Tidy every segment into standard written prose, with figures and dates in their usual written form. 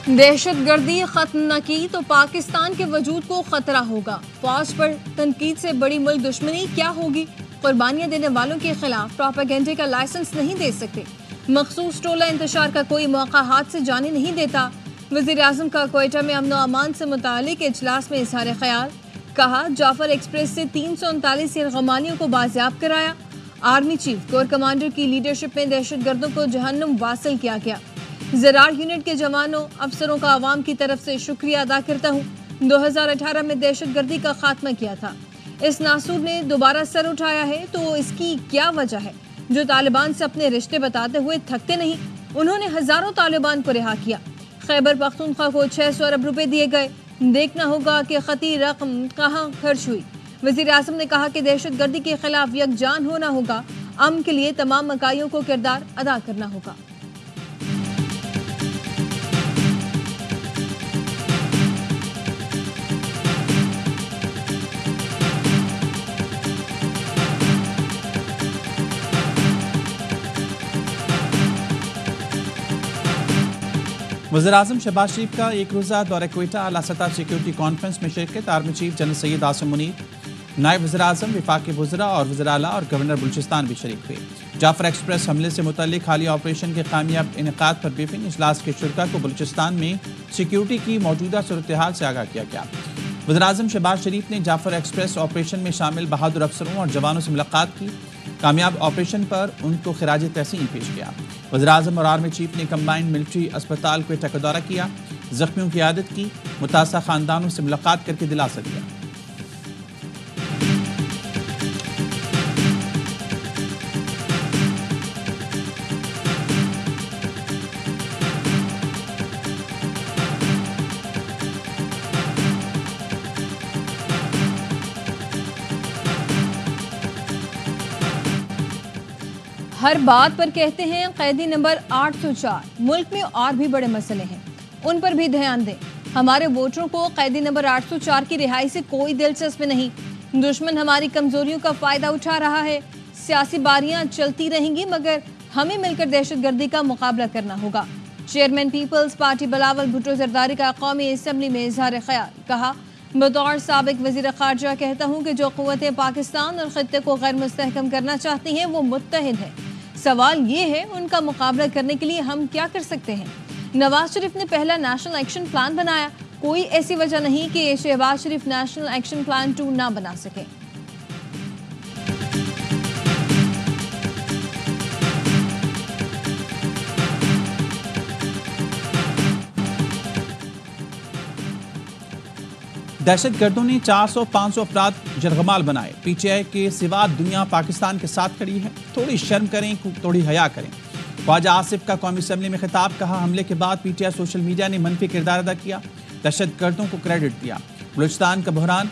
दहशत गर्दी खत्म न की तो पाकिस्तान के वजूद को खतरा होगा। फौज पर तनकीद से बड़ी मुल्क दुश्मनी क्या होगी। कुर्बानियां देने वालों के खिलाफ प्रोपेगेंडे का लाइसेंस नहीं दे सकते। मखसूस टोला इंतशार का कोई मौका हाथ से जाने नहीं देता। वजीर आजम का क्वेटा में अमन अमान से मुतालिक इजलास में इजहार ख्याल। कहा जाफर एक्सप्रेस से 339 यरगमालियों को बाजियाब कराया। आर्मी चीफ कोर कमांडर की लीडरशिप में दहशत गर्दों को जहन्नुम वासिल किया गया। ज़रार यूनिट के जवानों अफसरों का आवाम की तरफ से शुक्रिया अदा करता हूँ। 2018 में दहशत गर्दी का खात्मा किया था। इस नासूर ने दोबारा सर उठाया है तो इसकी क्या वजह है। जो तालिबान से अपने रिश्ते बताते हुए थकते नहीं, उन्होंने हजारों तालिबान को रिहा किया। खैबर पख्तूनख्वा को 600 अरब रुपए दिए गए। देखना होगा कि खती रकम कहाँ खर्च हुई। वजीर आजम ने कहा कि दहशत गर्दी के खिलाफ यकजान होना होगा। अमन के लिए तमाम इकाइयों को किरदार अदा करना होगा। वज़ीर-ए-आज़म शहबाज शरीफ का एक रोज़ा दौरा क्वेटा आला सतह सिक्योरिटी कॉन्फ्रेंस में शिरकत। Army chief general Syed Asim Munir, नायब वज़ीर-ए-आज़म, वफाकी वज़रा और वज़ीर आला और गवर्नर बलूचिस्तान भी शरीक हुए। जाफर एक्सप्रेस हमले से मुतल्लिक हालिया ऑपरेशन के कामयाब इनेकाद पर ब्रीफिंग। इजलास के शुरका को बलूचिस्तान में सिक्योरिटी की मौजूदा सूरत हाल से आगाह किया गया। वज़ीर-ए-आज़म शहबाज शरीफ ने जाफर एक्सप्रेस ऑपरेशन में शामिल बहादुर अफसरों और जवानों से मुलाकात की। कामयाब ऑपरेशन पर उनको खिराज तहसीन पेश किया। वज़ीर-ए-आज़म और आर्मी चीफ ने कंबाइंड मिलिट्री अस्पताल क्वेटा का दौरा किया। जख्मियों की आदत की, मुतासा खानदानों से मुलाकात करके दिलासा दिया। हर बात पर कहते हैं कैदी नंबर 804। मुल्क में और भी बड़े मसले हैं, उन पर भी ध्यान दें। हमारे वोटरों को कैदी नंबर 804 की रिहाई से कोई दिलचस्पी नहीं। दुश्मन हमारी कमजोरियों का फायदा उठा रहा है। सियासी बारियां चलती रहेंगी मगर हमें मिलकर दहशतगर्दी का मुकाबला करना होगा। चेयरमैन पीपल्स पार्टी बिलावल भुट्टो जरदारी का कौमी असम्बली में इजहार ख्याल। कहा, बतौर साबिक वजीर खारजा कहता हूँ कि जो क़ुव्वतें पाकिस्तान और खित्ते को गैर मुस्तहकम करना चाहती हैं वो मुत्तहिद है। सवाल ये है उनका मुकाबला करने के लिए हम क्या कर सकते हैं। नवाज शरीफ ने पहला नेशनल एक्शन प्लान बनाया। कोई ऐसी वजह नहीं कि शहबाज शरीफ नेशनल एक्शन प्लान 2 ना बना सके। दहशत गर्दों ने 400-500 अफराद जरगमाल बनाए। पीटीआई के सिवा दुनिया पाकिस्तान के साथ खड़ी है। थोड़ी शर्म करें, थोड़ी हया करें। ख्वाजा आसिफ का कौमी असम्बली में खिताब। कहा, हमले के बाद पीटीआई सोशल मीडिया ने मनफी किरदार अदा किया, दहशत गर्दों को क्रेडिट दिया। बलूचिस्तान का बहरान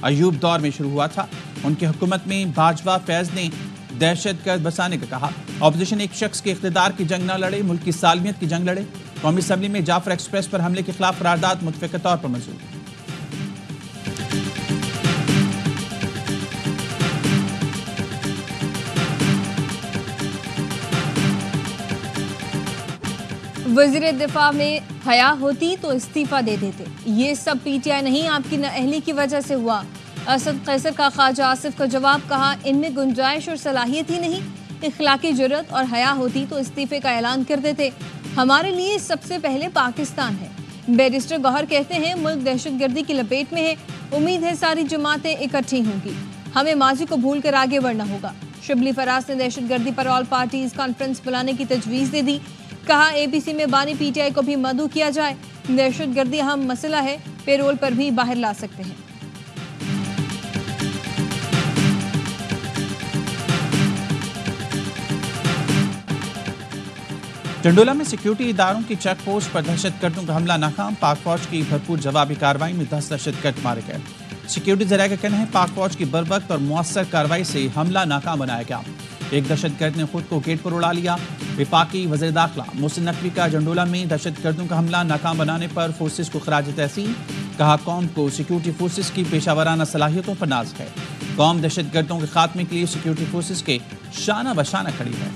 अयूब दौर में शुरू हुआ था। उनकी हुकूमत में बाजवा फैज ने दहशत गर्द बसाने का कहा। अपोजिशन एक शख्स के इख्तिदार की जंग न लड़े, मुल्क की सालमियत की जंग लड़े। कौमी असम्बली में जाफर एक्सप्रेस पर हमले के खिलाफ करारदाद मुतफ़िक़ तौर पर मंजूर। वज़ीर दिफा में हया होती तो इस्तीफा दे देते। ये सब पीटीआई नहीं, आपकी नाअहली की वजह से हुआ। असद कैसर का ख्वाजा आसिफ का जवाब। कहा, इनमें गुंजाइश और सलाहियत ही नहीं। इखलाकी जुर्रत और हया होती तो इस्तीफे का ऐलान कर देते। हमारे लिए सबसे पहले पाकिस्तान है। बैरिस्टर गौहर कहते हैं, मुल्क दहशतगर्दी की लपेट में है। उम्मीद है सारी जमातें इकट्ठी होंगी। हमें माजी को भूल कर आगे बढ़ना होगा। शिबली फराज ने दहशतगर्दी पर ऑल पार्टीज कॉन्फ्रेंस बुलाने की तजवीज़ दे दी। कहा, एपीसी में बानी पीटीआई को भी मदऊ किया जाए। दहशतगर्दी अहम मसला है, पेरोल पर भी बाहर ला सकते हैं। टंडोला में सिक्योरिटी इदारों की चेक पोस्ट पर दहशतगर्दों का हमला नाकाम। पाक फौज की भरपूर जवाबी कार्रवाई में 10 दहशतगर्द मारे गए। सिक्योरिटी जराये का कहना है, पाक फौज की बरवक्त और मुअस्सर कार्रवाई से हमला नाकाम बनाया गया। एक दहशतगर्द ने खुद को गेट पर उड़ा लिया। वफाकी वज़ीर दाखिला मोहसिन नकवी का जंडोला में दहशतगर्दों का हमला नाकाम बनाने पर फोर्सेस को खराज तहसीन। कहा, कौम को सिक्योरिटी फोर्सेस की पेशावराना सलाहियतों पर नाज है। कौम दहशतगर्दों के खात्मे के लिए सिक्योरिटी फोर्सेस के शाना बशाना खड़ी है।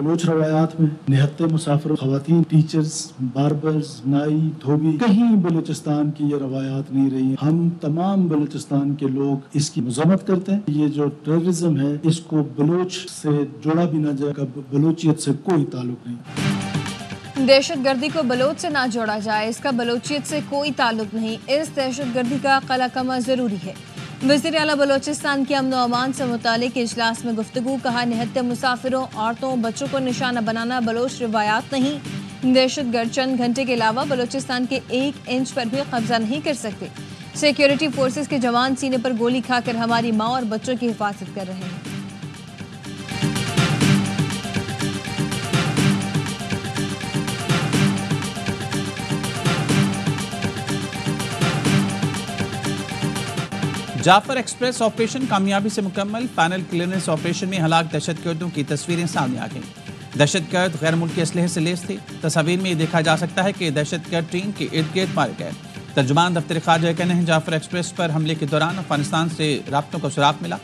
बलोच रवायात में निहत्ते मुसाफिर, खवातीन, टीचर्स, बार्बर्स, नाई, धोबी, कहीं बलूचिस्तान की ये रवायात नहीं रही। हम तमाम बलूचिस्तान के लोग इसकी मजम्मत करते हैं। ये जो टेररिज्म है इसको बलूच से जोड़ा भी न जाएगा, बलूचियत से कोई ताल्लुक नहीं। दहशतगर्दी को बलोच से ना जोड़ा जाए, इसका बलोचियत से कोई ताल्लुक नहीं। इस दहशतगर्दी का कलाकमा जरूरी है। वज़ीर आला बलोचिस्तान के अमन व अमान से मुतालिक इजलास में गुफ्तगू। कहा, निहत्ते मुसाफिरों, औरतों, बच्चों को निशाना बनाना बलोच रिवायात नहीं। दहशतगर्द चंद घंटे के अलावा बलोचिस्तान के 1 इंच पर भी कब्जा नहीं कर सकते। सिक्योरिटी फोर्सेस के जवान सीने पर गोली खाकर हमारी माँ और बच्चों की हिफाजत कर रहे हैं। जाफर एक्सप्रेस ऑपरेशन कामयाबी से मुकम्मल। पैनल क्लियरेंस ऑपरेशन में हलाक दहशतगर्दों की तस्वीरें सामने आ गईं। दहशतगर्द गैर मुल्की असलहे से लैस थे। तस्वीर में देखा जा सकता है कि दहशतगर्द ट्रेन के इर्द गिर्द मारे गए। तर्जुमान दफ्तर खारजा का कहना है, जाफर एक्सप्रेस पर हमले के दौरान अफगानिस्तान से राब्तों को सुराग मिला।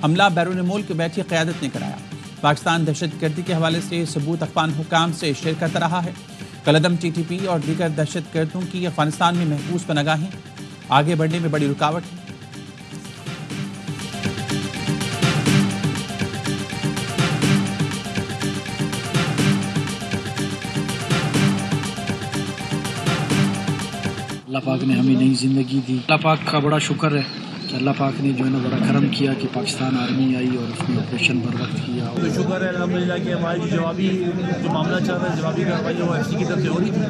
हमला बैरून मुल्क बैठी क़यादत ने कराया। पाकिस्तान दहशतगर्दी के हवाले से सबूत अफगान हुकाम से शेयर करता रहा है। कलदम TTP और दीगर दहशतगर्दों की अफगानिस्तान में महफूज पनागाहें आगे बढ़ने में बड़ी रुकावट है। अल्लाह पाक ने हमें नई ज़िंदगी दी। अल्लाह पाक का बड़ा शुक्र है कि अल्लाह पाक ने जो है ना बड़ा करम किया कि पाकिस्तान आर्मी आई और उसने ऑपरेशन बर वक्त किया। तो शुक्र है अल्हम्दुलिल्लाह कि हमारी जवाबी जो मामला चल रहा है, जवाबी कार्रवाई वो FC की तरफ से हो रही थी।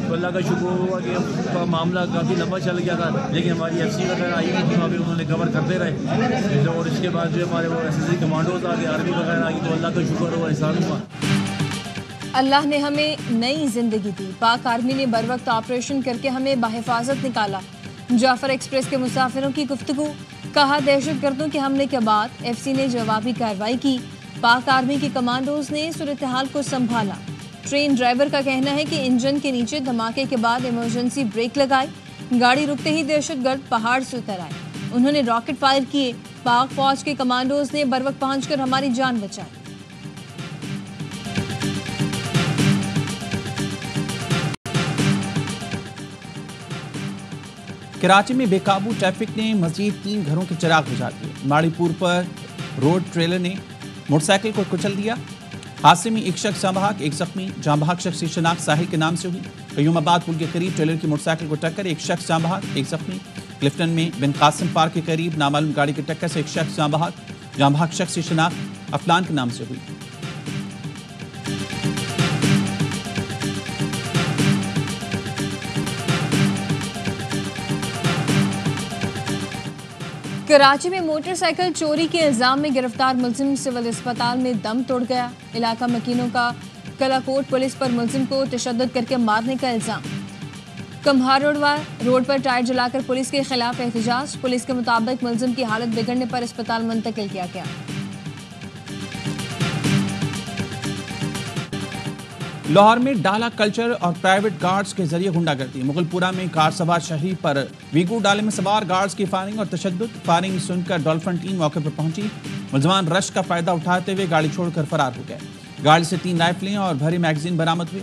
तो अल्लाह का शुक्र हुआ कि उसका मामला काफ़ी लंबा चल गया था, लेकिन हमारी FC वगैरह आई हुई थी, वहाँ पर उन्होंने कवर करते रहे। और इसके बाद जो हमारे वो SSC कमांडोज आ गए, आर्मी वगैरह आ गई, तो अल्लाह का शुक्र हुआ, एहसान हुआ। अल्लाह ने हमें नई जिंदगी दी। पाक आर्मी ने बर वक्त ऑपरेशन करके हमें बाहिफाजत निकाला। जाफर एक्सप्रेस के मुसाफिरों की गुफ्तगू। कहा, दहशतगर्दों के हमले के बाद FC ने जवाबी कार्रवाई की। पाक आर्मी के कमांडोज ने सूरत हाल को संभाला। ट्रेन ड्राइवर का कहना है कि इंजन के नीचे धमाके के बाद इमरजेंसी ब्रेक लगाई। गाड़ी रुकते ही दहशतगर्द पहाड़ से उतर आए। उन्होंने रॉकेट फायर किए। पाक फौज के कमांडोज ने बर वक्त पहुंचकर हमारी जान बचाई। कराची में बेकाबू ट्रैफिक ने मजीद 3 घरों के चिराग बुझा दिए। माड़ीपुर पर रोड ट्रेलर ने मोटरसाइकिल को कुचल दिया। हादसे में एक शख्स जाँ बहक, एक जख्मी। जाँ बहक शख्स की शनाख्त साहिल के नाम से हुई। कयूमाबाद पुल के करीब ट्रेलर की मोटरसाइकिल को टक्कर, एक शख्स जाँ बहक, एक जख्मी। क्लिफ्टन में बिन कासिम पार्क के करीब नामालूम गाड़ी की टक्कर से एक शख्स जाँ बहक शख्स की शनाख्त अफलान के नाम से हुई। कराची में मोटरसाइकिल चोरी के इल्जाम में गिरफ्तार मुलजिम सिविल अस्पताल में दम तोड़ गया। इलाका मकीनों का कलाकोट पुलिस पर मुलजिम को तशद्दुद करके मारने का इल्जाम। कम्हार रोड पर टायर जलाकर पुलिस के खिलाफ एहतजाज। पुलिस के मुताबिक मुलजिम की हालत बिगड़ने पर अस्पताल मुंतकिल किया गया। लाहौर में डाला कल्चर और प्राइवेट गार्ड्स के जरिए गुंडागर्दी। मुगलपुरा में कार सवार शहरी पर वीगू डाले में सवार गार्ड्स की फायरिंग और तशद्दुद। फायरिंग सुनकर डॉल्फिन टीम मौके पर पहुंची। मुलजमान रश का फायदा उठाते हुए गाड़ी छोड़कर फरार हो गए। गाड़ी से 3 राइफलें और भरी मैगजीन बरामद हुए।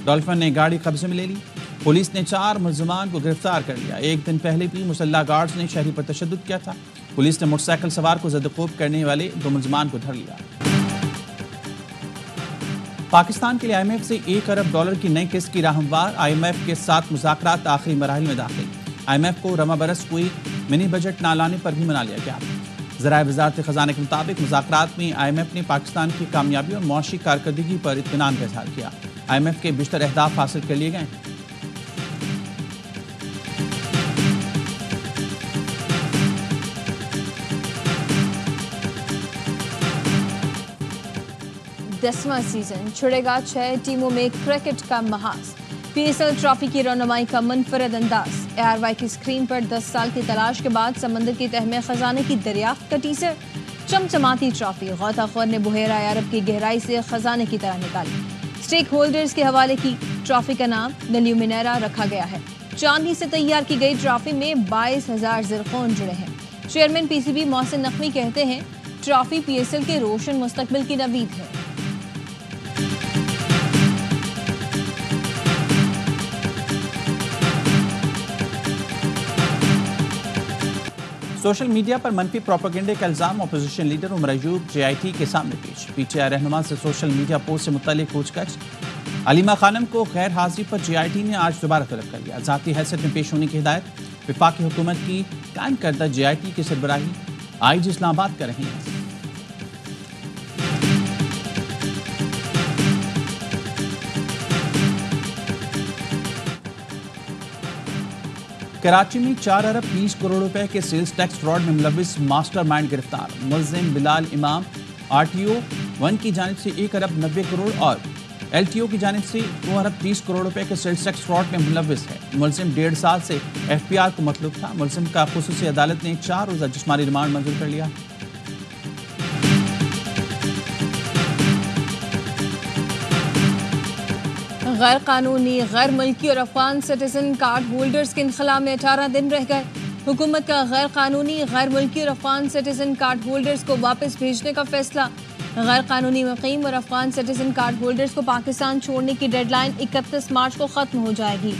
डॉल्फिन ने गाड़ी कब्जे में ले ली। पुलिस ने 4 मुलजमान को गिरफ्तार कर लिया। एक दिन पहले भी मुसल्लह गार्ड्स ने शहरी पर तशद्दुद किया था। पुलिस ने मोटरसाइकिल सवार को ज़द-ए-ख़ूब करने वाले 2 मुलजमान को धर लिया। पाकिस्तान के लिए IMF से $1 अरब की नई किस्त की राहमवार। IMF के साथ मुज़ाकरात आखिरी मराहिल में दाखिल। IMF को रमा बरस कोई मिनी बजट ना लाने पर भी मना लिया गया। ज़राए वज़ारत ख़ज़ाना के मुताबिक मुज़ाकरात में IMF ने पाकिस्तान की कामयाबी और मुआशी कारकर्दगी पर इत्मीनान का इज़हार किया। IMF के बेशतर अहदाफ हासिल कर लिए गए हैं। दसवां सीजन छुड़ेगा 6 टीमों में क्रिकेट का महाज। PSL ट्रॉफी की रौनमाई का मुनफरद अंदाज। ARY की स्क्रीन पर 10 साल की तलाश के बाद समंदर की तह में खजाने की दरियाफ्त का टीजर। चमचमाती ट्रॉफी गौताखोर ने बुहेरा अरब की गहराई से खजाने की तरह निकाली। स्टेक होल्डर्स के हवाले की ट्रॉफी का नाम द ल्यूमिनेरा रखा गया है। चांदी से तैयार की गई ट्रॉफी में 22,000 ज़िरकोन जुड़े हैं। चेयरमैन PCB मोहसिन नकवी कहते हैं, ट्रॉफी PSL के रोशन मुस्तकबिल की नवीद है। सोशल मीडिया पर मनफी प्रोपेगेंडे का इल्जाम opposition leader Omar Ayub JIT के सामने पेश। PTI रहनुमा से सोशल मीडिया पोस्ट से मुतल्लिक पूछताछ। अलीमा खानम को गैर हाजिरी पर JIT ने आज दोबारा तलब कर लिया। ज़ाती हैसियत में पेश होने की हिदायत। वफाकी हुकूमत की कायम करदा JIT की सरबराही IG इस्लामाबाद कर रही है। कराची में 4 अरब 20 करोड़ रुपए के सेल्स टैक्स फ्रॉड में मुलविस मास्टरमाइंड गिरफ्तार। मुल्जिम बिलाल इमाम RTO 1 की जानिब से 1 अरब 90 करोड़ और LTO की जानिब से 2 अरब 30 करोड़ रुपए के सेल्स टैक्स फ्रॉड में मुलविस है। मुल्जिम 1.5 साल से FPR को मतलूब था। मुल्जिम का खुसूसी अदालत ने 4 रोज़ा जिस्मानी रिमांड मंजूर कर लिया। गैर कानूनी, गैर मुल्की और अफगान सिटीजन कार्ड होल्डर्स के इनखला में 18 दिन रह गए। हुकूमत का गैर कानूनी, गैर मुल्की और अफगान सिटीजन कार्ड होल्डर्स को वापस भेजने का फैसला। गैर कानूनी मुकीम और अफगान सिटीजन कार्ड होल्डर्स को पाकिस्तान छोड़ने की डेडलाइन 31 मार्च को खत्म हो जाएगी।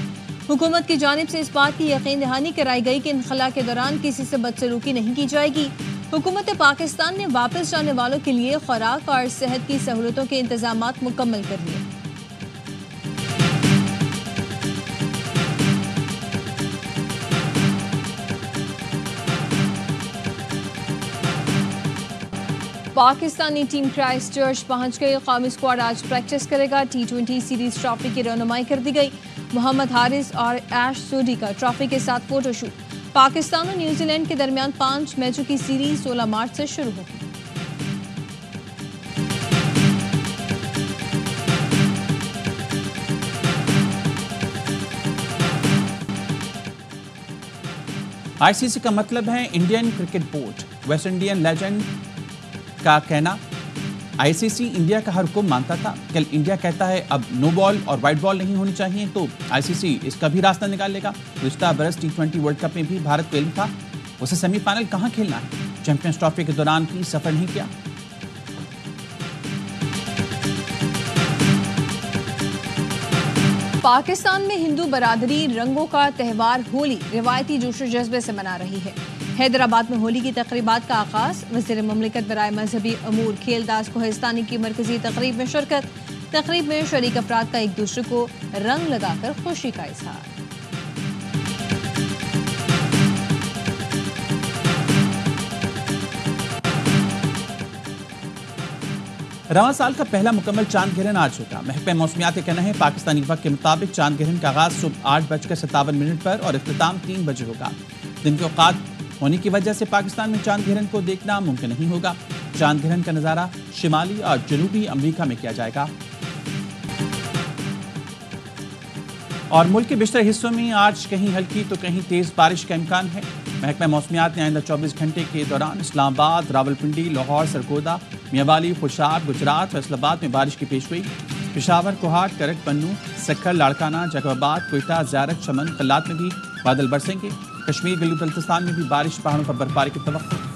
हुकूमत की जानिब से इस बात की यकीन दहानी कराई गई कि इनखला के दौरान किसी से बदसलूकी नहीं की जाएगी। हुकूमत पाकिस्तान ने वापस जाने वालों के लिए खुराक और सेहत की सहूलतों के इंतजाम मुकम्मल कर लिए। पाकिस्तानी टीम क्राइस्ट चर्च पहुंच गई। कौमी स्क्वाड आज प्रैक्टिस करेगा। T20 सीरीज ट्रॉफी की रहनुमाई कर दी गई। मोहम्मद हारिस और ऐश सोडी का ट्रॉफी के साथ फोटोशूट। पाकिस्तान और न्यूजीलैंड के दरमियान 5 मैचों की सीरीज 16 मार्च से शुरू होगी। ICC का मतलब है Indian cricket board. West Indian legend का कहना, ICC इंडिया का हर हुक्म मानता था। कल इंडिया कहता है अब नो बॉल और वाइट बॉल नहीं होनी चाहिए, तो ICC इसका भी रास्ता निकाल लेगा। गुज़िश्ता बरस T20 वर्ल्ड कप में भी भारत को इल्म था, उसे सेमीफाइनल कहां खेलना है। चैंपियंस ट्रॉफी के दौरान भी सफर नहीं किया। पाकिस्तान में हिंदू बरादरी रंगों का त्यौहार होली रिवायती जोश जज्बे से मना रही है। हैदराबाद में होली की तकरीबात का आगाज। वज़ीर मुमलिकत बराए मजहबी अमूर खेलदास कोहिस्तानी की मरकजी तकरीब में शिरकत। तकरीब में शरीक अफराद का एक दूसरे को रंग लगाकर खुशी का इजहार। रवां साल का पहला मुकम्मल चांद ग्रहण आ चुका। महकमा मौसमियात का कहना है पाकिस्तानी वक्त के मुताबिक चांद ग्रहण का आगाज सुबह 8:57 पर और इख्तिताम 3 बजे होगा। दिन के औकात होने की वजह से पाकिस्तान में चांद ग्रहण को देखना मुमकिन नहीं होगा। चांद ग्रहण का नज़ारा शिमाली और जनूबी अमेरिका में किया जाएगा और मुल्क के बेशतर हिस्सों में आज कहीं हल्की तो कहीं तेज बारिश का इम्कान है। महकमा मौसमियात ने आइंदा 24 घंटे के दौरान इस्लामाबाद, रावलपिंडी, लाहौर, सरगोदा, मियावाली, खुशाब, गुजरात, फैसलाबाद में बारिश की पेशगोई। पेशावर, कोहाट, करक, पन्नू, सक्खर, लाड़काना, जैकबाबाद, कोयटा, ज़ियारत, चमन, कल्लात में भी बादल बरसेंगे। कश्मीर, गिलगित बल्तिस्तान में भी बारिश, पहाड़ों पर बर्फबारी की तवक्को।